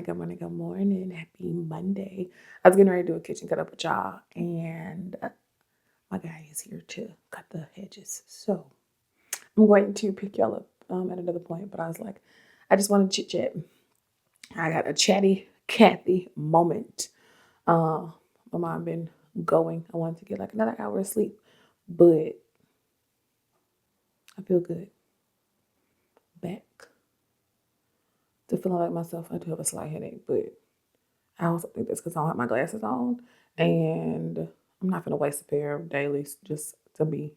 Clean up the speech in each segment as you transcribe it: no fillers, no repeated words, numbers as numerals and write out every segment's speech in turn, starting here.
Good morning. Happy Monday. I was getting ready to do a kitchen cut up with y'all, and my guy is here to cut the hedges. So I'm going to pick y'all up at another point, but I was like, I just want to chit chat. I got a chatty Cathy moment. My mom been going. I wanted to get like another hour of sleep, but I feel good. Back to feeling like myself. I do have a slight headache, but I also think that's because I don't have my glasses on, and I'm not gonna waste a pair of dailies just to be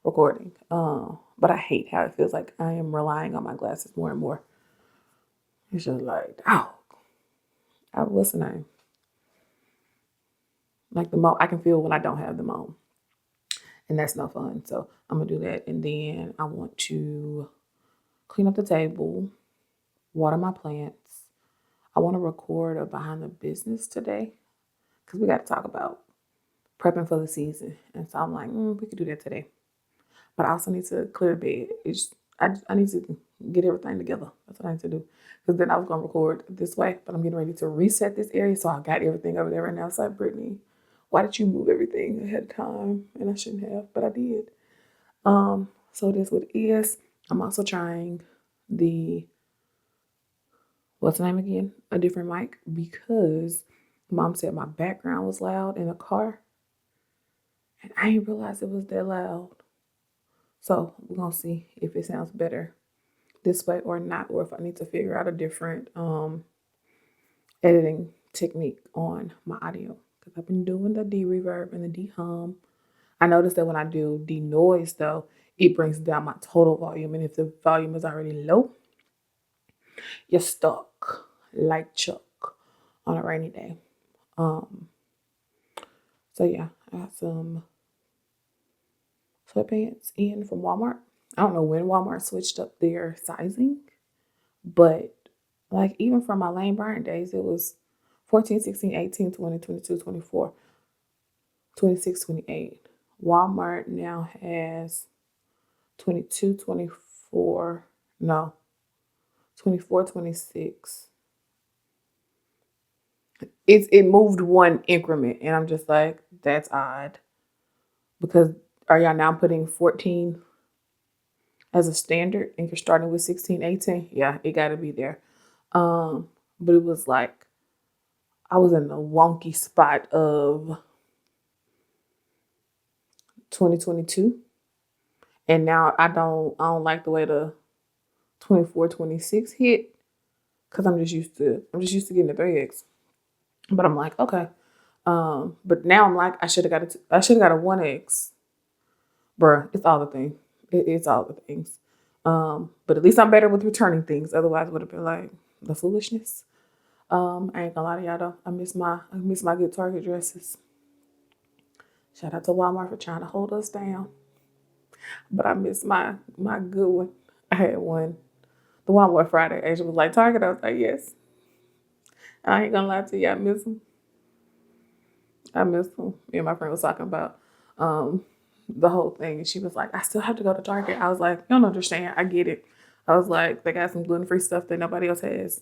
recording. But I hate how it feels like I am relying on my glasses more and more. It's just like, what's the name? Like I can feel when I don't have them on, and that's no fun. So I'm gonna do that, and then I want to clean up the table, water my plants. I want to record a behind the business today because we got to talk about prepping for the season. And so I'm like, we could do that today. But I also need to clear the bed. I need to get everything together. That's what I need to do. Because then I was going to record this way, but I'm getting ready to reset this area. So I got everything over there right now. It's like, Brittany, why did you move everything ahead of time? And I shouldn't have, but I did. So it is what it is. I'm also trying what's the name again? A different mic, because Mom said my background was loud in the car. And I didn't realize it was that loud. So we're going to see if it sounds better this way or not, or if I need to figure out a different editing technique on my audio. Because I've been doing the de-reverb and the de-hum. I noticed that when I do de-noise, though, it brings down my total volume. And if the volume is already low, you're stuck like Chuck on a rainy day. So yeah, I got some sweatpants in from Walmart. I don't know when Walmart switched up their sizing, but like even from my Lane Bryant days, it was 14, 16, 18, 20, 22, 24, 26, 28. Walmart now has 22, 24, no, 24, 26. It moved one increment, and I'm just like, that's odd. Because are y'all now putting 14 as a standard and you're starting with 16, 18? Yeah, it got to be there. But it was like I was in the wonky spot of 2022, and now I don't like the way the 24, 26 hit, because I'm just used to getting the 3X. But I'm like, okay. But now I'm like, I should have got a 1X. Bruh, it's all the thing. It's all the things. But at least I'm better with returning things. Otherwise, it would have been like the foolishness. I ain't gonna lie to y'all though. I miss my good Target dresses. Shout out to Walmart for trying to hold us down. But I miss my good one. I had one. The one I wore Friday. Asia was like, Target. I was like, yes. I ain't gonna lie to you. I miss them. Me and my friend was talking about the whole thing. And she was like, I still have to go to Target. I was like, you don't understand. I get it. I was like, they got some gluten-free stuff that nobody else has.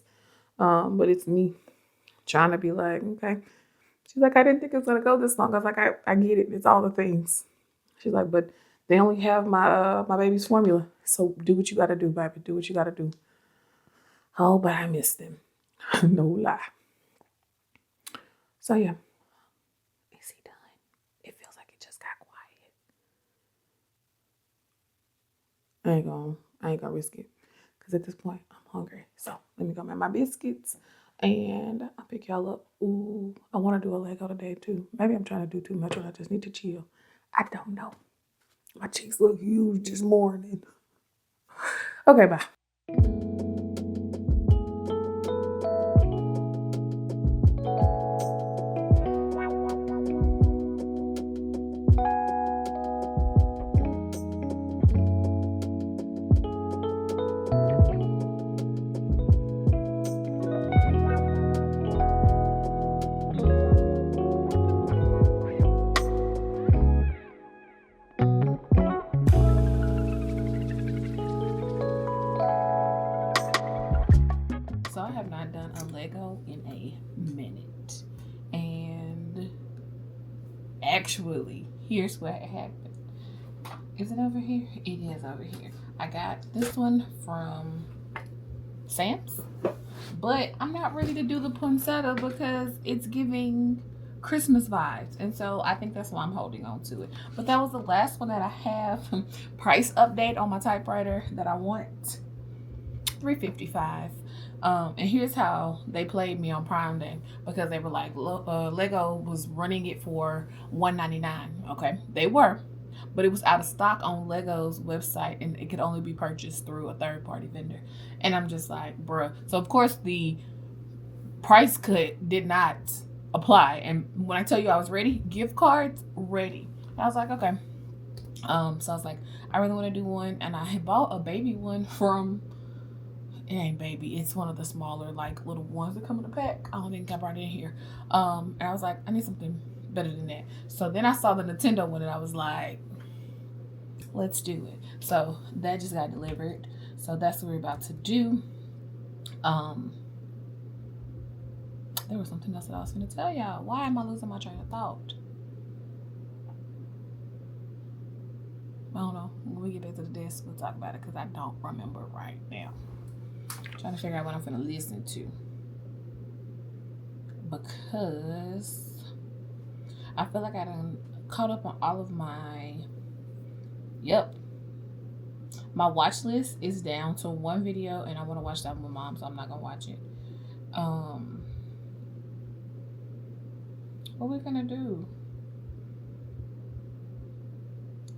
But it's me trying to be like, okay. She's like, I didn't think it was going to go this long. I was like, I get it. It's all the things. She's like, but they only have my baby's formula. So do what you got to do, baby. Do what you got to do. Oh, but I miss them. No lie. So, yeah. Is he done? It feels like it just got quiet. I ain't gonna risk it. Because at this point, I'm hungry. So, let me go make my biscuits. And I'll pick y'all up. Ooh, I want to do a Lego today too. Maybe I'm trying to do too much and I just need to chill. I don't know. My cheeks look huge this morning. Okay, bye. Lego in a minute. And actually, here's what happened. Is it over here? It is over here. I got this one from Sam's, but I'm not ready to do the poinsettia because it's giving Christmas vibes, and so I think that's why I'm holding on to it. But that was the last one that I have. Price update on my typewriter that I want, $355. And here's how they played me on Prime Day, because they were like, Lego was running it for $199. Okay, they were, but it was out of stock on Lego's website, and it could only be purchased through a third-party vendor. And I'm just like, bruh. So of course the price cut did not apply. And when I tell you I was ready, gift cards ready. I was like, okay. So I was like, I really want to do one, and I had bought a baby one from. It ain't baby. It's one of the smaller, like, little ones that come in a pack. I don't think I brought it in here. And I was like, I need something better than that. So then I saw the Nintendo one, and I was like, let's do it. So that just got delivered. So that's what we're about to do. There was something else that I was going to tell y'all. Why am I losing my train of thought? I don't know. When we get back to the desk, we'll talk about it, because I don't remember right now. Trying to figure out what I'm gonna listen to, because I feel like I done caught up on all of my watch list is down to one video, and I want to watch that with my mom, so I'm not gonna watch it. What we gonna do?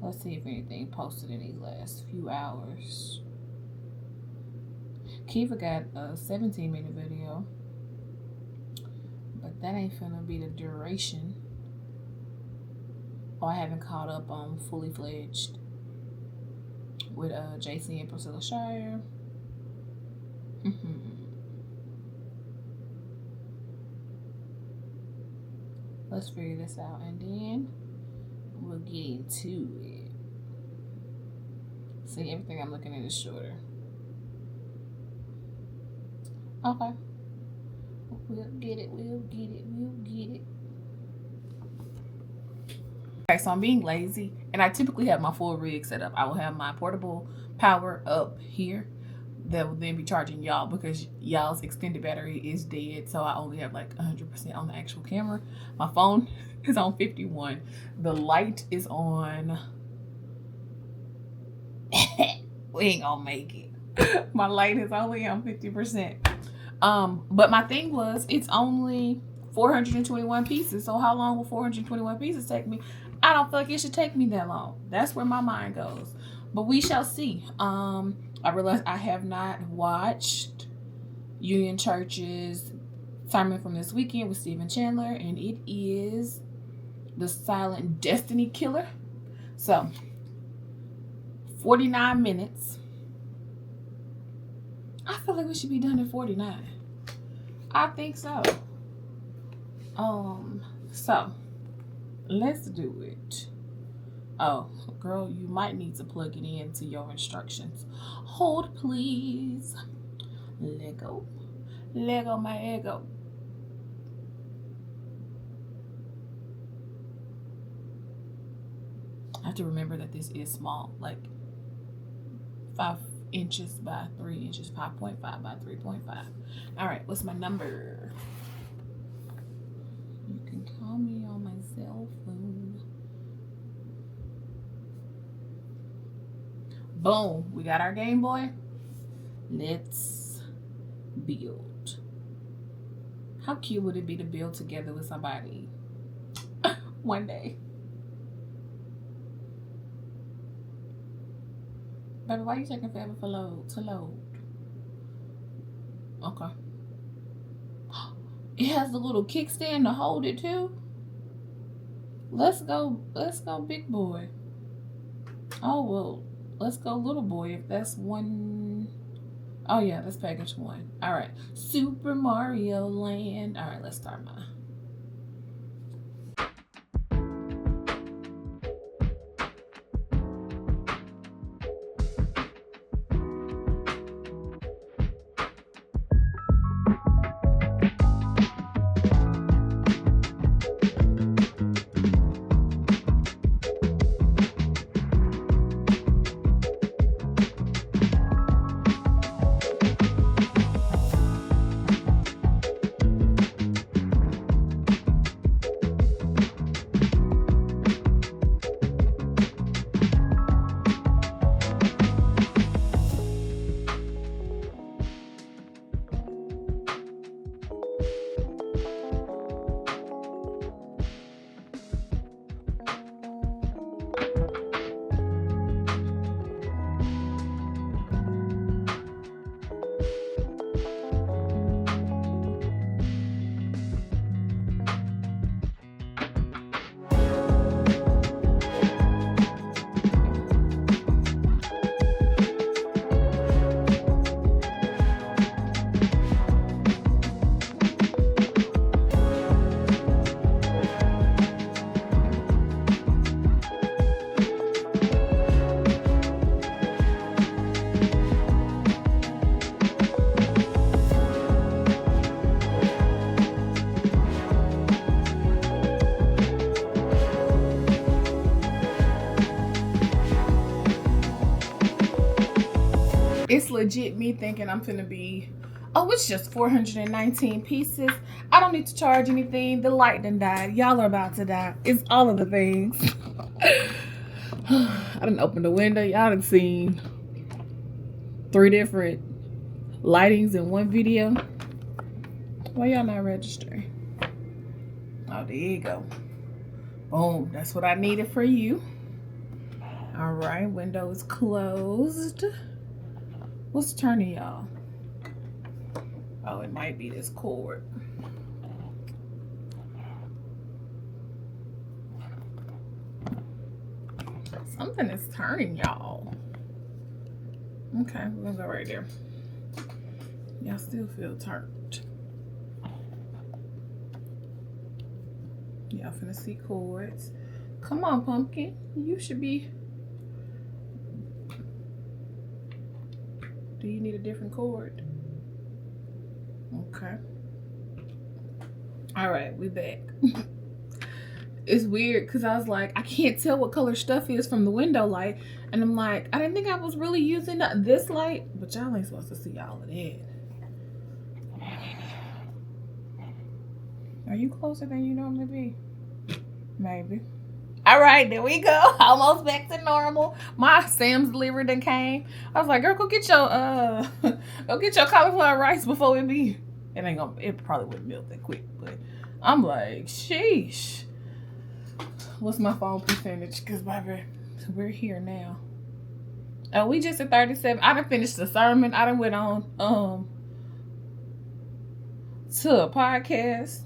Let's see if anything posted in these last few hours. Kiva got a 17-minute video, but that ain't finna be the duration. Oh, I haven't caught up on Fully Fledged with JC and Priscilla Shire. Let's figure this out, and then we'll get into it. See, everything I'm looking at is shorter. Okay. We'll get it. Okay, so I'm being lazy, and I typically have my full rig set up. I will have my portable power up here that will then be charging y'all, because y'all's extended battery is dead, so I only have like 100% on the actual camera. My phone is on 51. The light is on. We ain't gonna make it. My light is only on 50%. But my thing was, it's only 421 pieces. So how long will 421 pieces take me? I don't feel like it should take me that long. That's where my mind goes. But we shall see. I realized I have not watched Union Church's sermon from this weekend with Stephen Chandler, and it is The Silent Destiny Killer. So 49 minutes. I feel like we should be done at 49. I think so. So let's do it. Oh, girl, you might need to plug it into your instructions. Hold, please. Lego my ego. I have to remember that this is small, like 5 inches by 3 inches, 5.5 by 3.5. All right, what's my number? You can call me on my cell phone. Boom, we got our Game Boy. Let's build. How cute would it be to build together with somebody one day? Baby, why are you taking forever to load? Okay. It has the little kickstand to hold it too. Let's go, big boy. Oh, well, let's go little boy if that's one. Oh yeah, that's package 1. All right, Super Mario Land. All right, let's start mine. it's legit me thinking I'm finna be, oh, it's just 419 pieces. I don't need to charge anything. The light done died. Y'all are about to die. It's all of the things. I done opened the window. Y'all done seen 3 different lightings in one video. Why y'all not registering? Oh, there you go. Boom. That's what I needed for you. All right. Window is closed. What's turning y'all? Oh, it might be this cord. Something is turning y'all. Okay, we're gonna go right there. Y'all still feel turned. Y'all finna see cords. Come on, pumpkin. You should be. Do you need a different cord? Okay. All right, we back. It's weird because I was like, I can't tell what color stuff is from the window light. And I'm like, I didn't think I was really using this light, but y'all ain't supposed to see all of that. Are you closer than you normally be? Maybe. All right, there we go. Almost back to normal. My Sam's delivery done came. I was like, girl, go get your cauliflower rice before it be. It probably wouldn't melt that quick, but I'm like, sheesh. What's my phone percentage? Because baby, we're here now. Oh, we just at 37. I done finished the sermon. I done went on to a podcast.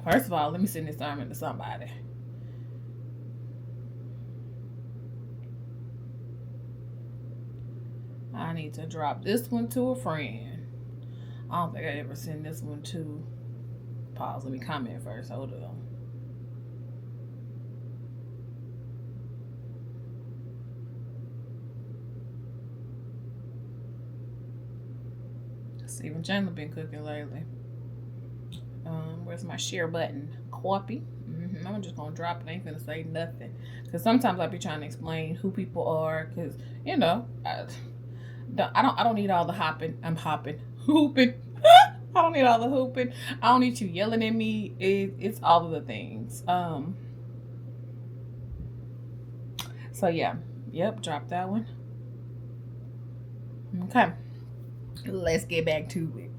First of all, let me send this sermon to somebody. I need to drop this one to a friend. I don't think I ever send this one to. Pause. Let me comment first. Hold on. Even Chandler been cooking lately. Where's my share button? Copy. I'm just gonna drop it. I ain't gonna say nothing. Because sometimes I be trying to explain who people are. Because, you know, I don't need all the hopping. I'm hopping. Hooping. I don't need all the hooping. I don't need you yelling at me. It's all of the things. So yeah. Yep, drop that one. Okay. Let's get back to it.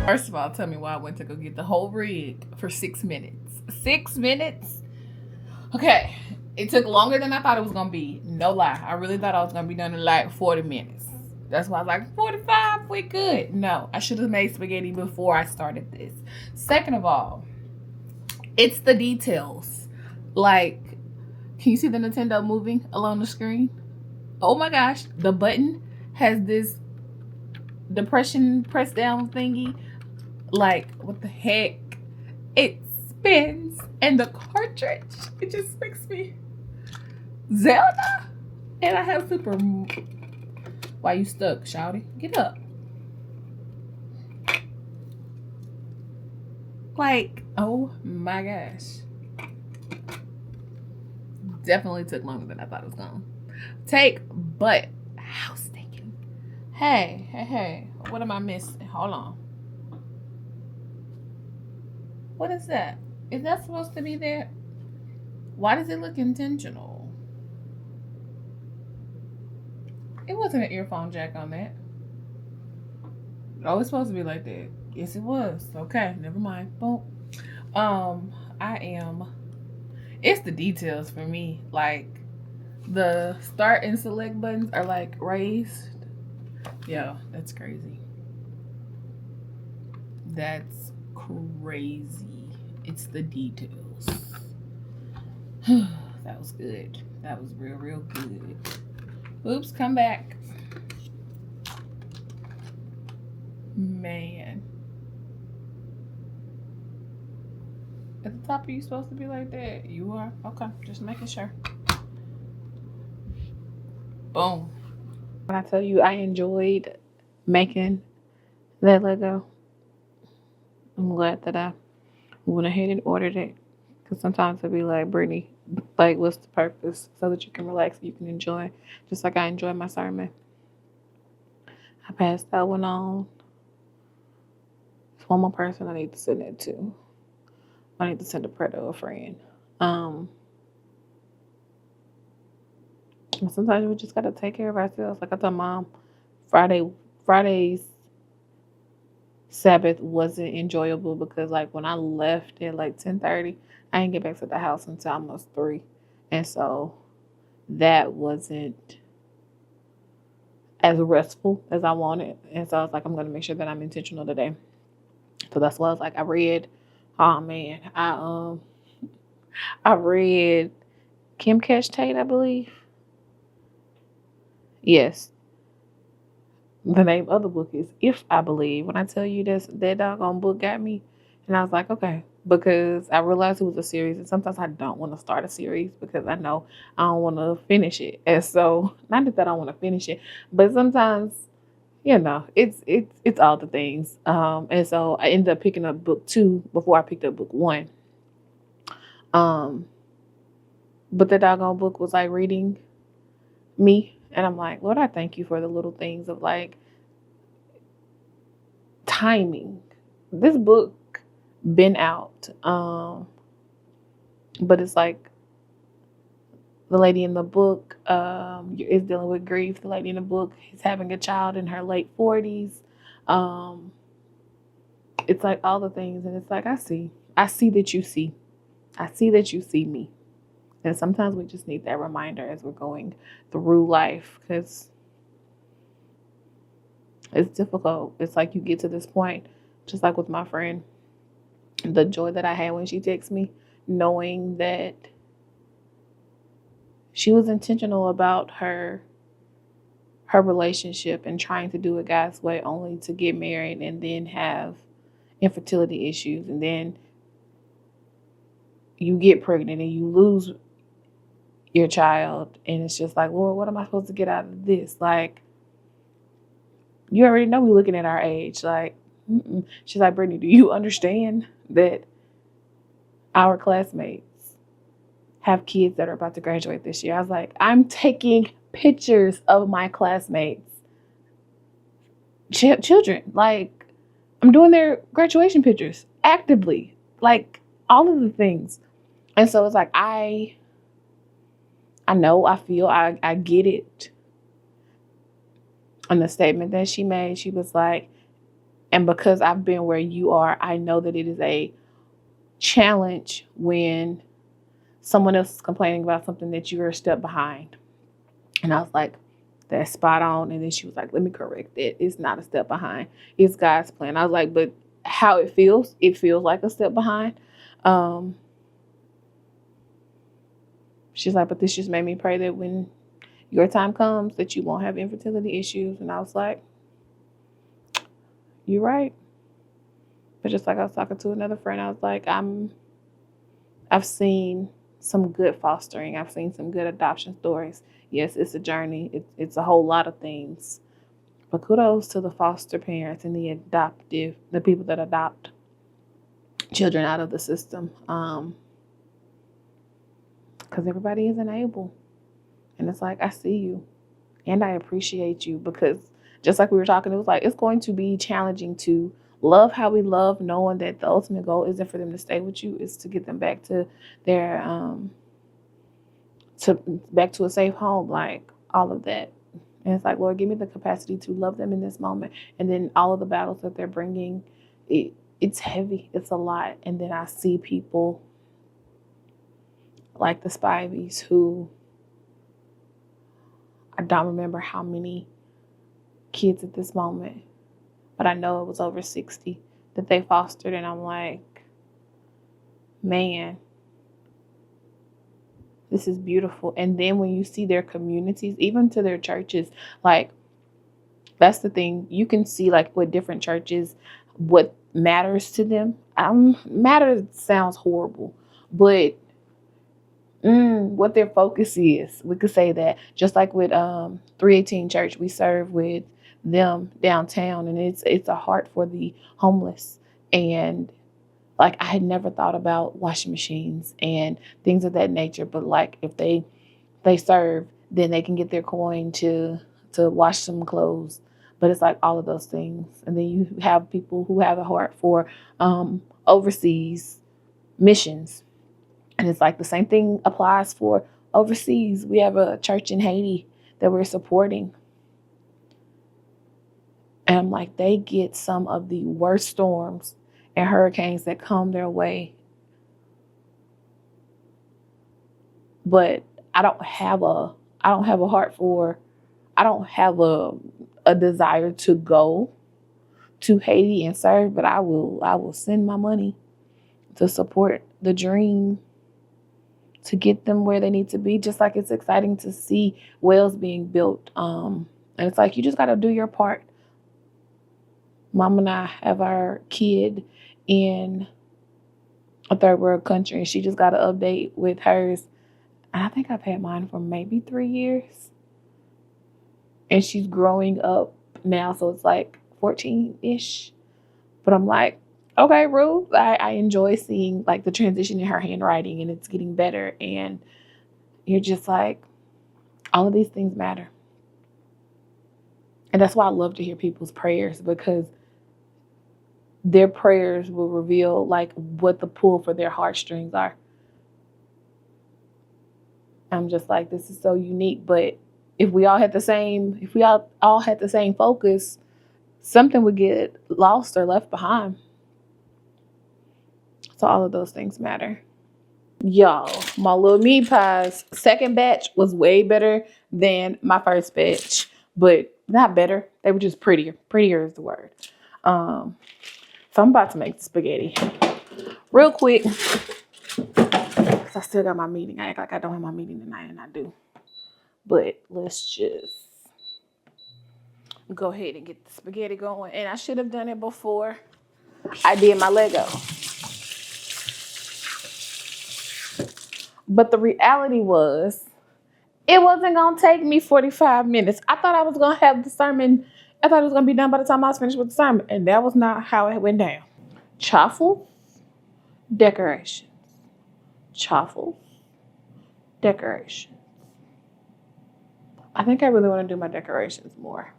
First of all, tell me why I went to go get the whole rig for 6 minutes. 6 minutes? Okay. It took longer than I thought it was going to be. No lie. I really thought I was going to be done in like 40 minutes. That's why I was like, 45, we good. No, I should have made spaghetti before I started this. Second of all, it's the details. Like, can you see the Nintendo moving along the screen? Oh my gosh, the button has this depression press down thingy. Like, what the heck? It spins, and the cartridge, it just makes me Zelda. And I have super. Why you stuck, shouty? Get up. Like, oh my gosh. Definitely took longer than I thought it was gonna take, but how stinking. Hey, what am I missing? Hold on. What is that? Is that supposed to be there? Why does it look intentional? It wasn't an earphone jack on that. Oh, it's supposed to be like that. Yes, it was. Okay, never mind. Boom. It's the details for me. Like, the start and select buttons are like raised. Yo, that's crazy. That's crazy. It's the details. That was good. That was real good. Oops, come back. Man. At the top, are you supposed to be like that? You are? Okay, just making sure. Boom. When I tell you I enjoyed making that Lego, I'm glad that I went ahead and ordered it. Because sometimes it'll be like, Brittany, like, what's the purpose? So that you can relax, you can enjoy, just like I enjoy my sermon. I passed that one on. There's one more person I need to send it to. I need to send a prayer to a friend. Sometimes we just gotta take care of ourselves. Like I told Mom, Friday's Sabbath wasn't enjoyable because like when I left at like 10:30, I didn't get back to the house until almost 3. And so that wasn't as restful as I wanted. And so I was like, I'm gonna make sure that I'm intentional today. So that's why I was like, I read, oh man, I read Kim Cash Tate, I believe. Yes. The name of the book is If I Believe. When I tell you this, that doggone book got me. And I was like, okay. Because I realized it was a series. And sometimes I don't want to start a series because I know I don't want to finish it. And so, not that I don't want to finish it, but sometimes, it's all the things. And so I ended up picking up book 2 before I picked up book 1. But the doggone book was like reading me. And I'm like, Lord, I thank you for the little things of like timing. This book been out, but it's like the lady in the book is dealing with grief. The lady in the book is having a child in her late 40s. It's like all the things, and it's like I see that you see me. And sometimes we just need that reminder as we're going through life because it's difficult. It's like you get to this point, just like with my friend, the joy that I had when she texted me, knowing that she was intentional about her relationship and trying to do it God's way, only to get married and then have infertility issues. And then you get pregnant and you lose your child. And it's just like, Lord, what am I supposed to get out of this? Like, you already know we're looking at our age. Like, she's like, Brittany, do you understand that our classmates have kids that are about to graduate this year? I was like, I'm taking pictures of my classmates, children. Like, I'm doing their graduation pictures actively, like all of the things. And so it's like, I know, I feel, I get it. And the statement that she made, she was like, and because I've been where you are, I know that it is a challenge when someone else is complaining about something that you're a step behind. And I was like, that's spot on. And then she was like, let me correct it. It's not a step behind. It's God's plan. I was like, but how it feels like a step behind. She's like, but this just made me pray that when your time comes that you won't have infertility issues. And I was like, you're right. But just like I was talking to another friend, I was like, I've seen some good fostering. I've seen some good adoption stories. Yes, it's a journey. It's a whole lot of things. But kudos to the foster parents and the people that adopt children out of the system. Because everybody isn't able. And it's like, I see you. And I appreciate you. Because just like we were talking, it was like, it's going to be challenging to love how we love, knowing that the ultimate goal isn't for them to stay with you, it's to get them back to their back to a safe home, like all of that. And it's like, Lord, give me the capacity to love them in this moment. And then all of the battles that they're bringing, it's heavy, it's a lot. And then I see people like the Spivies who, I don't remember how many kids at this moment, but I know it was over 60 that they fostered. And I'm like, man, this is beautiful. And then when you see their communities, even to their churches, like, that's the thing. You can see like what different churches, what matters to them. Matter sounds horrible, but what their focus is. We could say that. Just like with 318 Church, we serve with them downtown, and it's a heart for the homeless. And Like, I had never thought about washing machines and things of that nature. But like, if they serve, then they can get their coin to wash some clothes. But it's like all of those things. And then you have people who have a heart for overseas missions. And it's like the same thing applies for overseas. We have a church in Haiti that we're supporting. And I'm like, they get some of the worst storms and hurricanes that come their way. But I don't have a heart for, I don't have a desire to go to Haiti and serve, but I will send my money to support the dream, to get them where they need to be. Just like it's exciting to see wells being built. And it's like, you just got to do your part. Mom and I have our kid in a third world country, and she just got an update with hers. And I think I've had mine for maybe 3 years. And she's growing up now, so it's like 14-ish. But I'm like, okay, Ruth, I enjoy seeing like the transition in her handwriting, and it's getting better. And you're just like, all of these things matter. And that's why I love to hear people's prayers, because their prayers will reveal like what the pull for their heartstrings are. I'm just like, this is so unique. But if we all had the same, all had the same focus, something would get lost or left behind. So all of those things matter. Y'all, my little meat pies, second batch was way better than my first batch, but not better. They were just prettier. Prettier is the word. So I'm about to make spaghetti real quick, because I still got my meeting. I act like I don't have my meeting tonight, and I do. But let's just go ahead and get the spaghetti going. And I should have done it before I did my Lego. But the reality was, it wasn't going to take me 45 minutes. I thought I was going to have the sermon. I thought it was going to be done by the time I was finished with the sermon. And that was not how it went down. Chaffle, decorations. Chaffle, decorations. I think I really want to do my decorations more.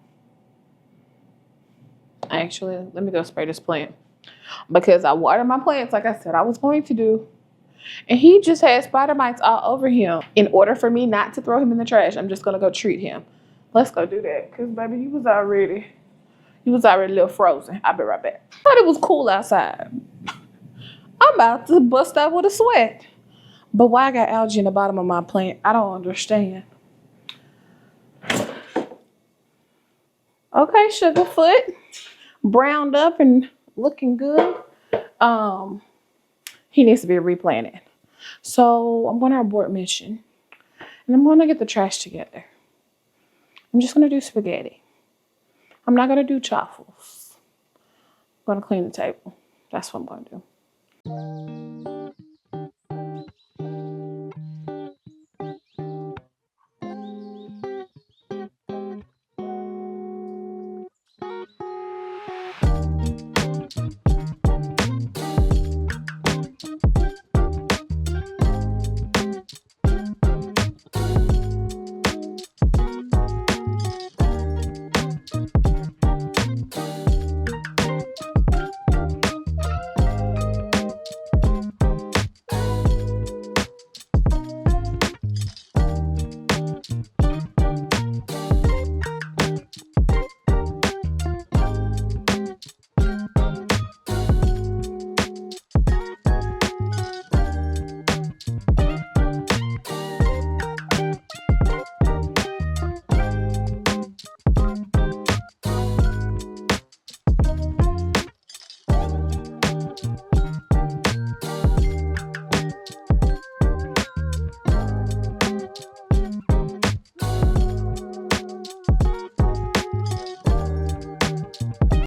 Actually, let me go spray this plant, because I water my plants like I said I was going to do. And he just had spider mites all over him. In order for me not to throw him in the trash, I'm just going to go treat him. Let's go do that, because, baby, you was already a little frozen. I'll be right back. Thought it was cool outside. I'm about to bust out with a sweat. But why I got algae in the bottom of my plant, I don't understand. Okay, Sugarfoot. Browned up and looking good. He needs to be replanted. So I'm going to abort mission. And I'm going to get the trash together. I'm just going to do spaghetti. I'm not going to do chaffles. I'm going to clean the table. That's what I'm going to do.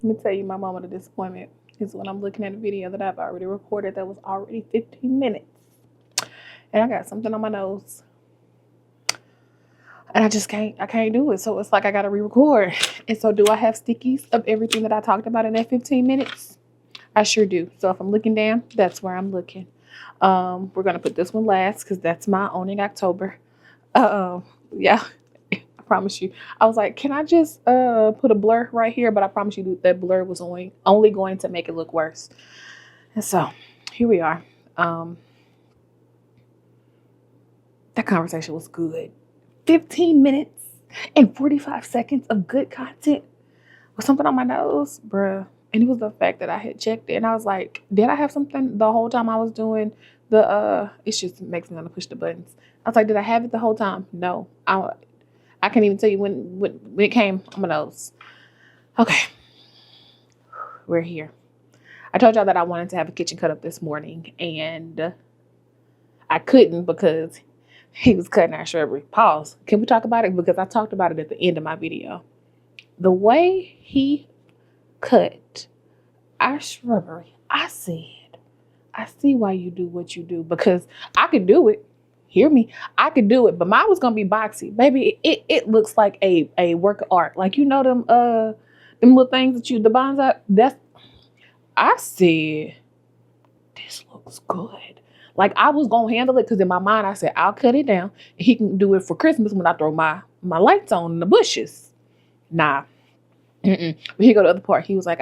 Let me tell you, my moment of disappointment is when I'm looking at a video that I've already recorded that was already 15 minutes. And I got something on my nose. And I can't do it. So it's like I got to re-record. And so do I have stickies of everything that I talked about in that 15 minutes? I sure do. So if I'm looking down, that's where I'm looking. We're gonna put this one last because that's my owning October. Yeah, I promise you. I was like, can I just put a blur right here? But I promise you that blur was only going to make it look worse. And so here we are. That conversation was good. 15 minutes and 45 seconds of good content with something on my nose, bruh. And it was the fact that I had checked it and I was like, did I have something the whole time I was doing it just makes me want to push the buttons. I was like, did I have it the whole time? No. I can't even tell you when it came on my nose. Okay. We're here. I told y'all that I wanted to have a kitchen cut up this morning and I couldn't because he was cutting our shrubbery. Pause. Can we talk about it? Because I talked about it at the end of my video. The way he cut our shrubbery, I said, I see why you do what you do because I could do it. Hear me? I could do it, but mine was gonna be boxy. Baby, it looks like a work of art. Like them little things that the bonsai, I said, this looks good. Like I was gonna handle it because in my mind I said I'll cut it down and he can do it for Christmas when I throw my lights on in the bushes. Nah. But here go the other part. He was like,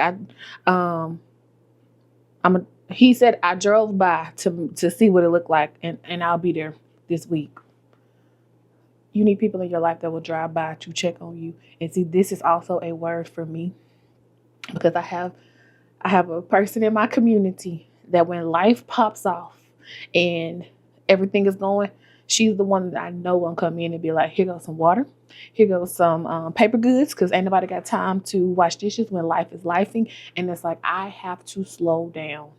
he said I drove by to see what it looked like and I'll be there this week. You need people in your life that will drive by to check on you. And see, this is also a word for me because I have a person in my community that when life pops off and everything is going, she's the one that I know will come in and be like, here goes some water. Here goes some paper goods because ain't nobody got time to wash dishes when life is lifing. And it's like, I have to slow down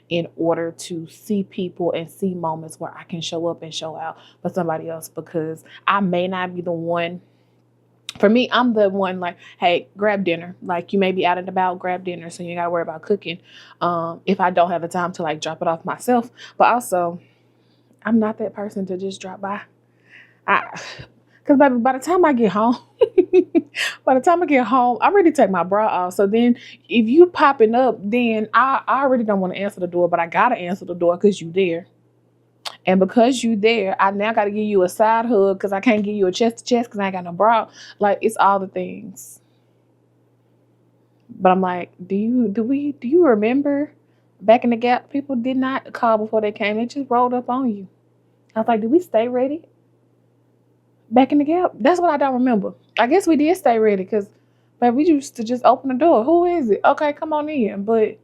in order to see people and see moments where I can show up and show out for somebody else because I may not be the one. For me, I'm the one like, hey, grab dinner. Like you may be out and about, grab dinner. So you got to worry about cooking. If I don't have the time to like drop it off myself, but also I'm not that person to just drop by. Because baby, by the time I get home, I'm ready to take my bra off. So then if you popping up, then I already don't want to answer the door, but I got to answer the door because you there. And because you there, I now got to give you a side hug because I can't give you a chest to chest because I ain't got no bra. Like it's all the things. But I'm like, do you remember back in the Gap, people did not call before they came. They just rolled up on you. I was like, did we stay ready? Back in the Gap? That's what I don't remember. I guess we did stay ready because babe, we used to just open the door. Who is it? Okay, come on in. But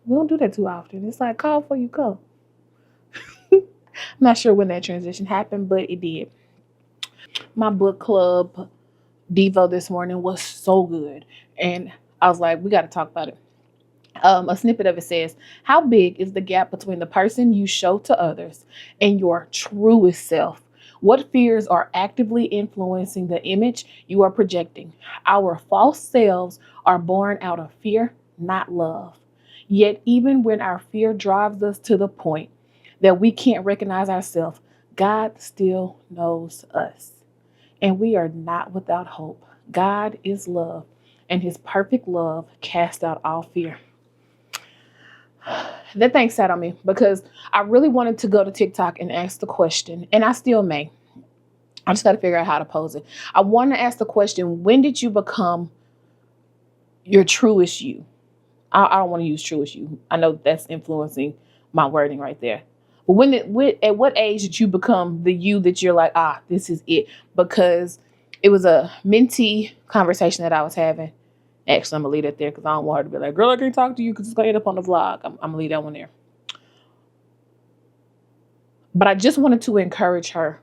we don't do that too often. It's like call before you come. I'm not sure when that transition happened, but it did. My book club Devo this morning was so good. And I was like, we got to talk about it. A snippet of it says, how big is the gap between the person you show to others and your truest self? What fears are actively influencing the image you are projecting? Our false selves are born out of fear, not love. Yet even when our fear drives us to the point that we can't recognize ourselves, God still knows us. And we are not without hope. God is love, and his perfect love casts out all fear. That thing sat on me because I really wanted to go to TikTok and ask the question, and I still may. I just got to figure out how to pose it. I want to ask the question, when did you become your truest you? I don't want to use truest you. I know that's influencing my wording right there. But at what age did you become the you that you're like, this is it? Because it was a mentee conversation that I was having. Actually, I'm going to leave that there because I don't want her to be like, girl, I can't talk to you because it's going to end up on the vlog. I'm going to leave that one there. But I just wanted to encourage her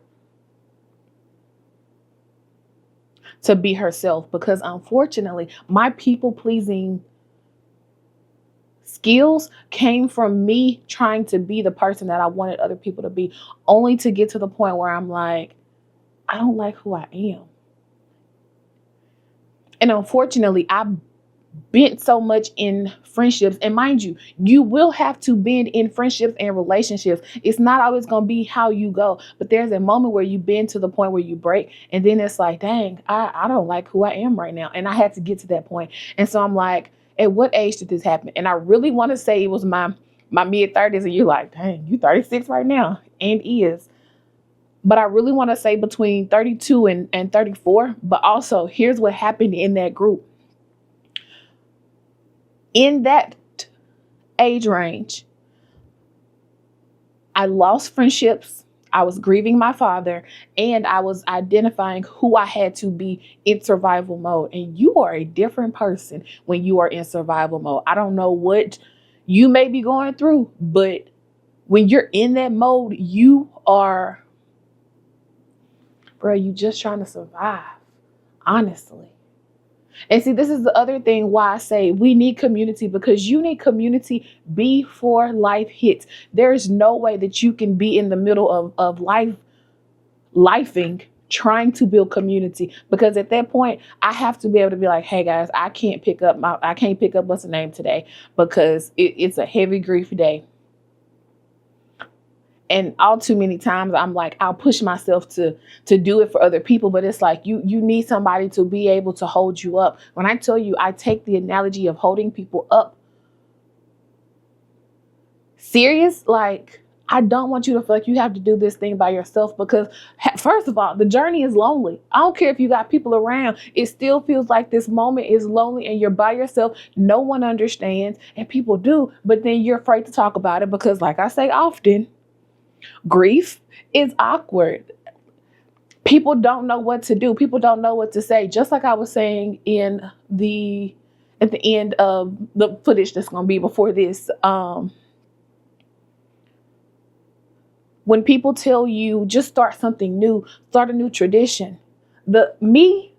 to be herself because unfortunately, my people-pleasing skills came from me trying to be the person that I wanted other people to be, only to get to the point where I'm like, I don't like who I am. And unfortunately, I bent so much in friendships. And mind you, you will have to bend in friendships and relationships. It's not always going to be how you go. But there's a moment where you bend to the point where you break. And then it's like, dang, I don't like who I am right now. And I had to get to that point. And so I'm like, At what age did this happen? And I really want to say it was my mid-30s, and you're like, dang, you 36 right now, and is. But I really want to say between 32 and 34. But also, here's what happened in that group. In that age range, I lost friendships. I was grieving my father, and I was identifying who I had to be in survival mode. And you are a different person when you are in survival mode. I don't know what you may be going through, but when you're in that mode, you are, bro, you just trying to survive, honestly. And see, this is the other thing why I say we need community, because you need community before life hits. There is no way that you can be in the middle of lifing, trying to build community, because at that point I have to be able to be like, hey guys, I can't pick up what's the name today because it's a heavy grief day. And all too many times I'm like, I'll push myself to do it for other people. But it's like, you need somebody to be able to hold you up. When I tell you, I take the analogy of holding people up serious. Like, I don't want you to feel like you have to do this thing by yourself, because first of all, the journey is lonely. I don't care if you got people around. It still feels like this moment is lonely and you're by yourself. No one understands, and people do. But then you're afraid to talk about it because, like I say often, grief is awkward. People don't know what to do. People don't know what to say. Just like I was saying at the end of the footage that's going to be before this. When people tell you just start something new, start a new tradition. Me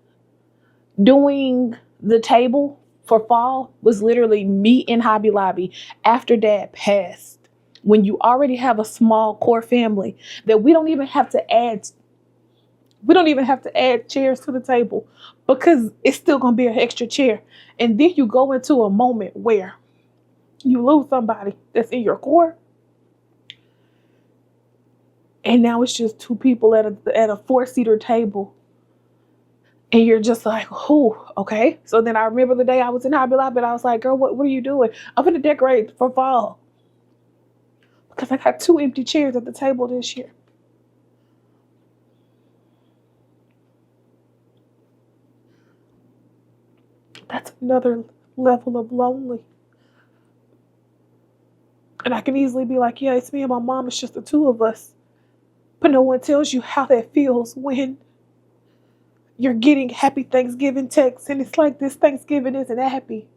doing the table for fall was literally me in Hobby Lobby after Dad passed. When you already have a small core family, that we don't even have to add chairs to the table, because it's still going to be an extra chair. And then you go into a moment where you lose somebody that's in your core, and now it's just two people at a 4-seater table. And you're just like, oh, okay. So then I remember the day I was in Hobby Lobby, and I was like, girl, what are you doing? I'm going to decorate for fall, because I got 2 empty chairs at the table this year. That's another level of lonely. And I can easily be like, yeah, it's me and my mom. It's just the 2 of us. But no one tells you how that feels when you're getting happy Thanksgiving texts, and it's like, this Thanksgiving isn't happy.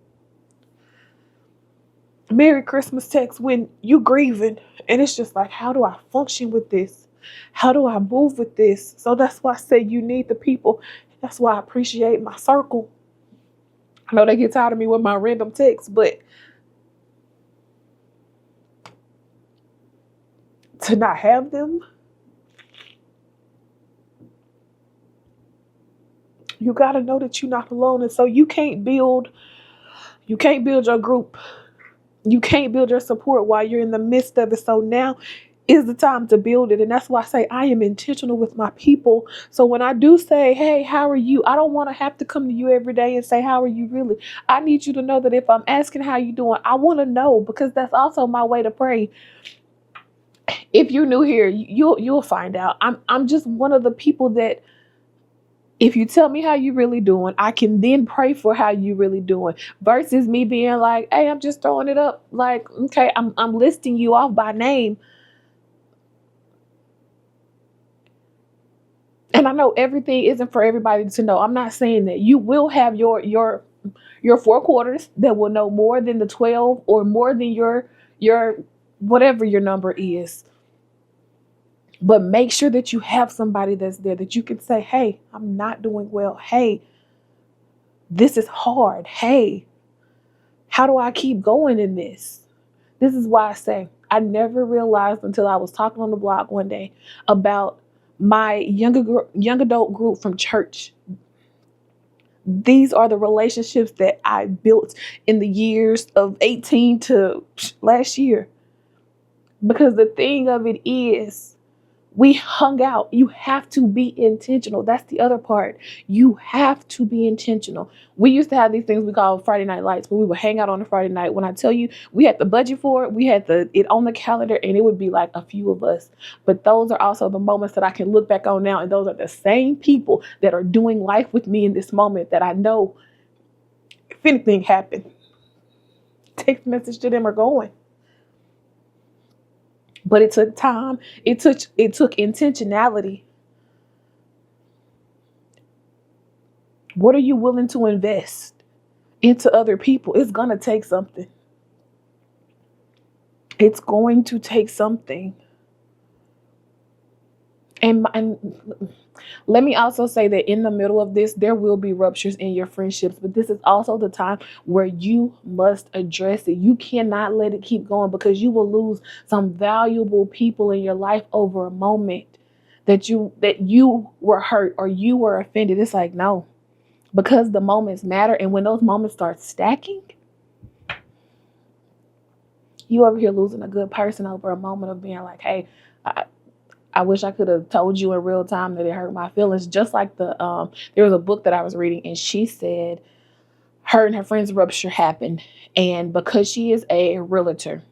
Merry Christmas text when you grieving, and it's just like, how do I function with this? How do I move with this? So that's why I say you need the people. That's why I appreciate my circle. I know they get tired of me with my random texts, but to not have them, you got to know that you're not alone. And so you can't build your group. You can't build your support while you're in the midst of it. So now is the time to build it. And that's why I say I am intentional with my people. So when I do say, hey, how are you? I don't want to have to come to you every day and say, how are you really? I need you to know that if I'm asking how you doing, I want to know, because that's also my way to pray. If you're new here, you'll find out. I'm just one of the people that, if you tell me how you really doing, I can then pray for how you really doing, versus me being like, hey, I'm just throwing it up. Like, okay, I'm listing you off by name. And I know everything isn't for everybody to know. I'm not saying that. You will have your 4 quarters that will know more than the 12, or more than your whatever your number is. But make sure that you have somebody that's there that you can say, hey, I'm not doing well. Hey, this is hard. Hey, how do I keep going in this? This is why I say I never realized until I was talking on the blog one day about my young adult group from church. These are the relationships that I built in the years of 18 to last year. Because the thing of it is, We hung out. You have to be intentional. That's the other part. You have to be intentional. We used to have these things we call Friday night lights, but we would hang out on a Friday night. When I tell you, we had the budget for it, we had it on the calendar, and it would be like a few of us. But those are also the moments that I can look back on now, and those are the same people that are doing life with me in this moment that I know if anything happened, text message to them are going. But it took time. It took intentionality. What are you willing to invest into other people? It's going to take something. It's going to take something. And let me also say that in the middle of this, there will be ruptures in your friendships, but this is also the time where you must address it. You cannot let it keep going, because you will lose some valuable people in your life over a moment that you were hurt or you were offended. It's like, no, because the moments matter. And when those moments start stacking, you over here losing a good person over a moment of being like, hey, I wish I could have told you in real time that it hurt my feelings. Just like there was a book that I was reading, and she said her and her friend's rupture happened. And because she is a realtor,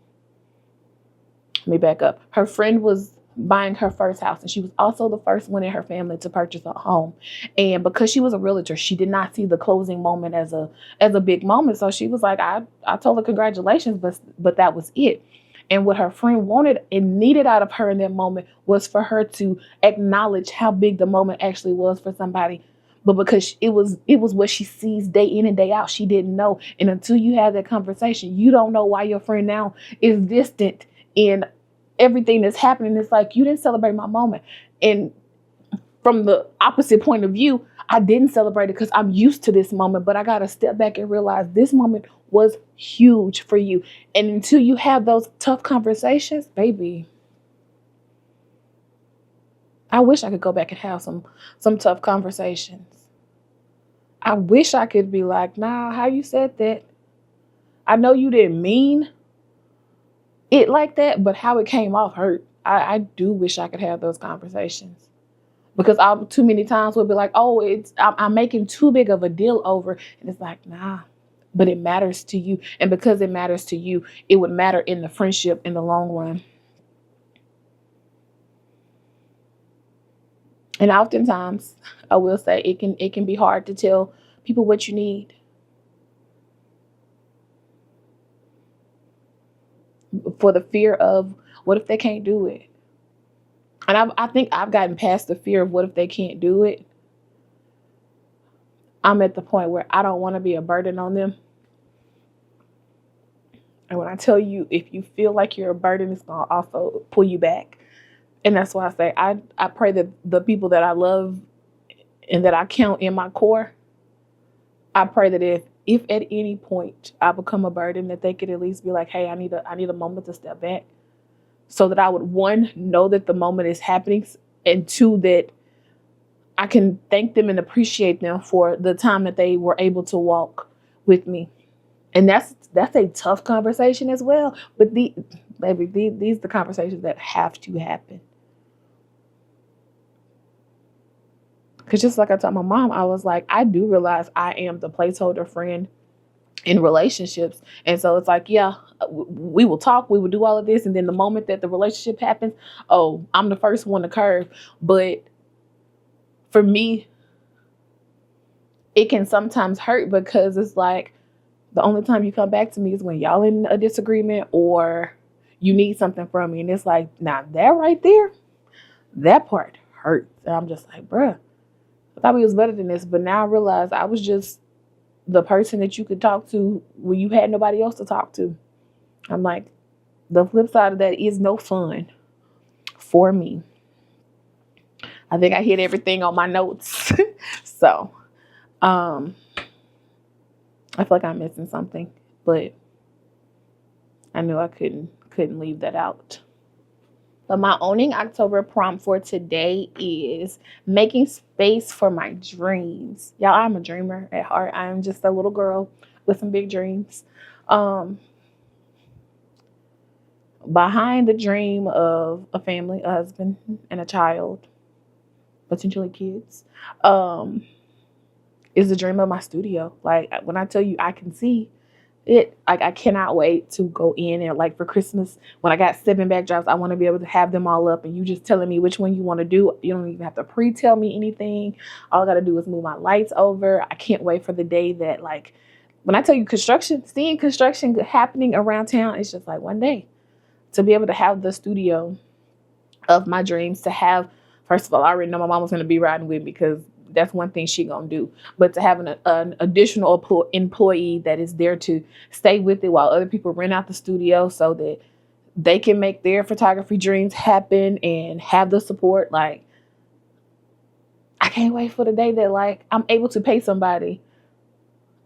let me back up. Her friend was buying her first house, and she was also the first one in her family to purchase a home. And because she was a realtor, she did not see the closing moment as a big moment. So she was like, I told her congratulations, but that was it. And what her friend wanted and needed out of her in that moment was for her to acknowledge how big the moment actually was for somebody. But because it was what she sees day in and day out, she didn't know. And until you have that conversation, you don't know why your friend now is distant in everything that's happening. It's like, you didn't celebrate my moment. And from the opposite point of view, I didn't celebrate it because I'm used to this moment, but I got to step back and realize this moment was huge for you. And until you have those tough conversations, baby, I wish I could go back and have some tough conversations. I wish I could be like, nah, how you said that? I know you didn't mean it like that, but how it came off hurt. I do wish I could have those conversations. Because too many times we'll be like, oh, I'm making too big of a deal over. And it's like, nah, but it matters to you. And because it matters to you, it would matter in the friendship in the long run. And oftentimes, I will say it can be hard to tell people what you need. For the fear of, what if they can't do it? And I think I've gotten past the fear of what if they can't do it. I'm at the point where I don't want to be a burden on them. And when I tell you, if you feel like you're a burden, it's going to also pull you back. And that's why I say I pray that the people that I love and that I count in my core, I pray that if at any point I become a burden, that they could at least be like, hey, I need a moment to step back, so that I would, one, know that the moment is happening, and two, that I can thank them and appreciate them for the time that they were able to walk with me. And that's a tough conversation as well. But these are the conversations that have to happen. Because just like I told my mom, I was like, I do realize I am the placeholder friend in relationships. And so it's like, yeah, we will talk, we will do all of this. And then the moment that the relationship happens, oh, I'm the first one to curve. But for me, it can sometimes hurt, because it's like, the only time you come back to me is when y'all in a disagreement or you need something from me. And it's like, now that right there, that part hurts. And I'm just like, bruh, I thought we was better than this. But now I realize I was just the person that you could talk to when you had nobody else to talk to. I'm like, the flip side of that is no fun for me. I think I hit everything on my notes. So, I feel like I'm missing something, but I knew I couldn't leave that out. But my owning October prompt for today is making space for my dreams. Y'all, I'm a dreamer at heart. I am just a little girl with some big dreams. One behind the dream of a family, a husband and a child, potentially kids, is the dream of my studio. Like, when I tell you I can see it, like, I cannot wait to go in and, like, for Christmas, when I got 7 backdrops, I want to be able to have them all up and you just telling me which one you want to do. You don't even have to pre-tell me anything. All I got to do is move my lights over. I can't wait for the day that, like, when I tell you seeing construction happening around town, it's just like one day to be able to have the studio of my dreams, to have, first of all, I already know my mom was going to be riding with me because that's one thing she gonna do. But to have an additional employee that is there to stay with it while other people rent out the studio so that they can make their photography dreams happen and have the support. Like, I can't wait for the day that, like, I'm able to pay somebody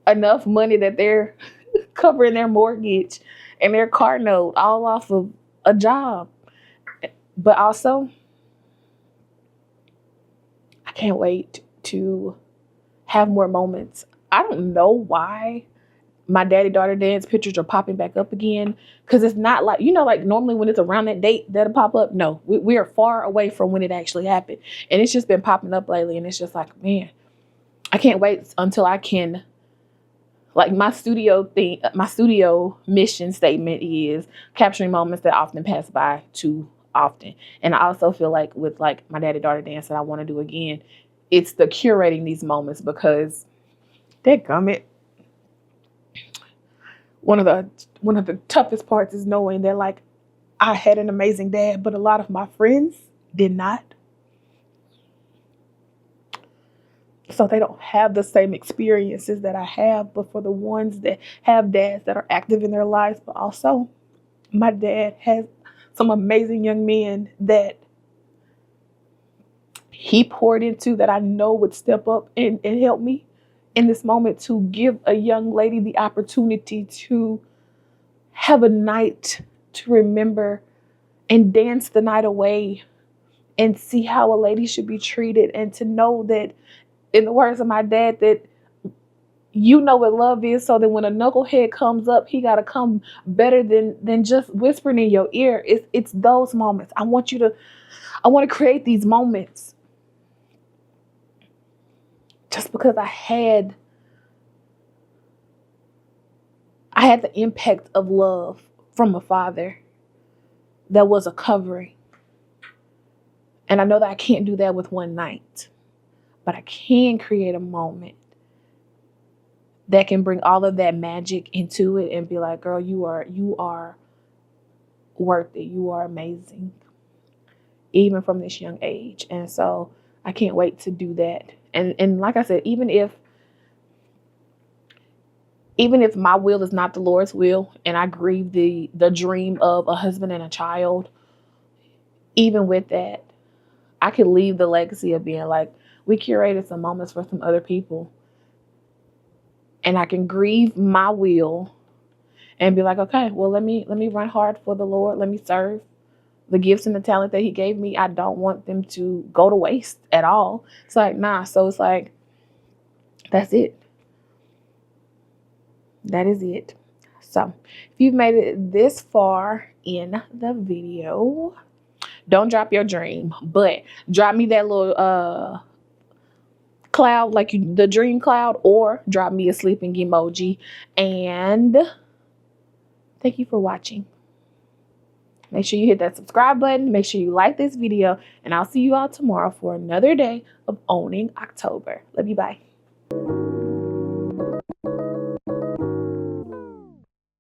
enough money that they're covering their mortgage and their car note all off of a job. But also, I can't wait to have more moments. I don't know why my daddy-daughter dance pictures are popping back up again, because it's not like, like normally when it's around that date that'll pop up. No, we are far away from when it actually happened, and it's just been popping up lately, and it's just like, man, I can't wait until I can, like, my studio mission statement is capturing moments that often pass by too often. And I also feel like with, like, my daddy-daughter dance that I want to do again, it's the curating these moments, because dadgummit, one of the toughest parts is knowing that, like, I had an amazing dad, but a lot of my friends did not. So they don't have the same experiences that I have. But for the ones that have dads that are active in their lives, but also my dad has some amazing young men that he poured into, that I know would step up and help me in this moment, to give a young lady the opportunity to have a night to remember and dance the night away and see how a lady should be treated, and to know that, in the words of my dad, that you know what love is, so that when a knucklehead comes up, he got to come better than just whispering in your ear. It's those moments. I want to create these moments, just because I had the impact of love from a father that was a covering. And I know that I can't do that with one night, but I can create a moment that can bring all of that magic into it and be like, girl, you are worth it. You are amazing, even from this young age. And so I can't wait to do that. And like I said, even if my will is not the Lord's will, and I grieve the dream of a husband and a child, even with that, I could leave the legacy of being like, we curated some moments for some other people. And I can grieve my will and be like, okay, well, let me run hard for the Lord. Let me serve. The gifts and the talent that he gave me, I don't want them to go to waste at all. It's like, nah. So it's like, that's it. That is it. So if you've made it this far in the video, don't drop your dream, but drop me that little cloud, like the dream cloud, or drop me a sleeping emoji. And thank you for watching. Make sure you hit that subscribe button. Make sure you like this video, and I'll see you all tomorrow for another day of owning October. Love you. Bye.